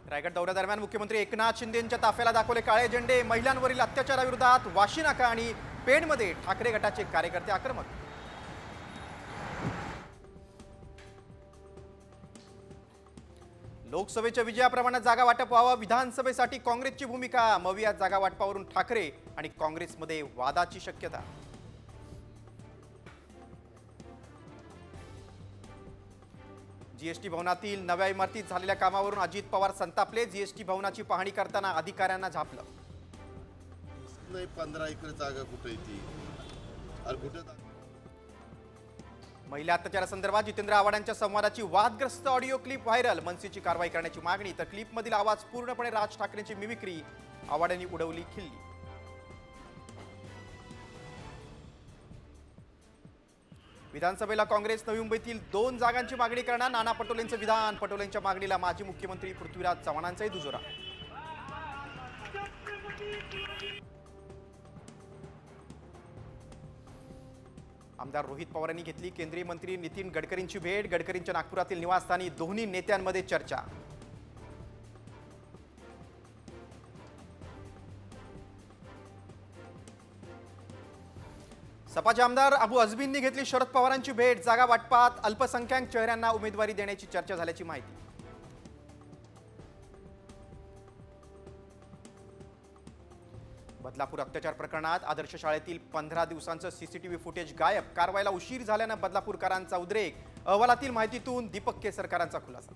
रायगड दौऱ्यादरम्यान मुख्यमंत्री एकनाथ शिंदेंच्या ताफ्याला दाखवले काळे झेंडे। महिलांवरील अत्याचाराविरोधात वाशी नाका आणि पेणमध्ये ठाकरे गटाचे कार्यकर्ते आक्रमक। लोकसभेच्या विजयाप्रमाणे जागा वाटप व्हावं, विधानसभेसाठी काँग्रेसची भूमिका। मवियात जागा वाटपावरून ठाकरे आणि काँग्रेसमध्ये वादाची शक्यता। जीएसटी भवनातील नव्या इमारतीत झालेल्या कामावरून अजित पवार संतापले। जीएसटी भवनाची पाहणी करताना अधिकाऱ्यांना झापलं। 15 एकर जागा कुठे येते आणि कुठे महिला अत्याचारासंदर्भात जितेंद्र आव्हाडांच्या संवादाची वादग्रस्त ऑडिओ क्लिप व्हायरल। मनसेची कारवाई करण्याची मागणी, तर क्लिपमधील आवाज पूर्णपणे राज ठाकरेंची मिमिक्री। आव्हाडांनी उडवली खिल्ली। विधानसभेला काँग्रेस नवी मुंबईतील 2 जागांची मागणी करणार। नाना पटोलेंचं विधान, पटोलेंच्या मागणीला माजी मुख्यमंत्री पृथ्वीराज चव्हाणांचाही दुजोरा। आमदार रोहित पवार यांनी घेतली केंद्रीय मंत्री नितीन गडकरींची भेट। गडकरींच्या नागपुरातील निवासस्थानी दोन्ही नेत्यांमध्ये चर्चा। सपाचे आमदार अबू अझमींनी घेतली शरद पवारांची भेट। जागा वाटपात अल्पसंख्याक चेहऱ्यांना उमेदवारी देण्याची चर्चा झाल्याची माहिती। बदलापूर अत्याचार प्रकरणात आदर्श शाळेतील 15 दिवसांचं सीसीटीव्ही फुटेज गायब। कारवाईला उशीर झाल्यानं बदलापूरकरांचा उद्रेक। अहवालातील माहितीतून दीपक केसरकरांचा खुलासा।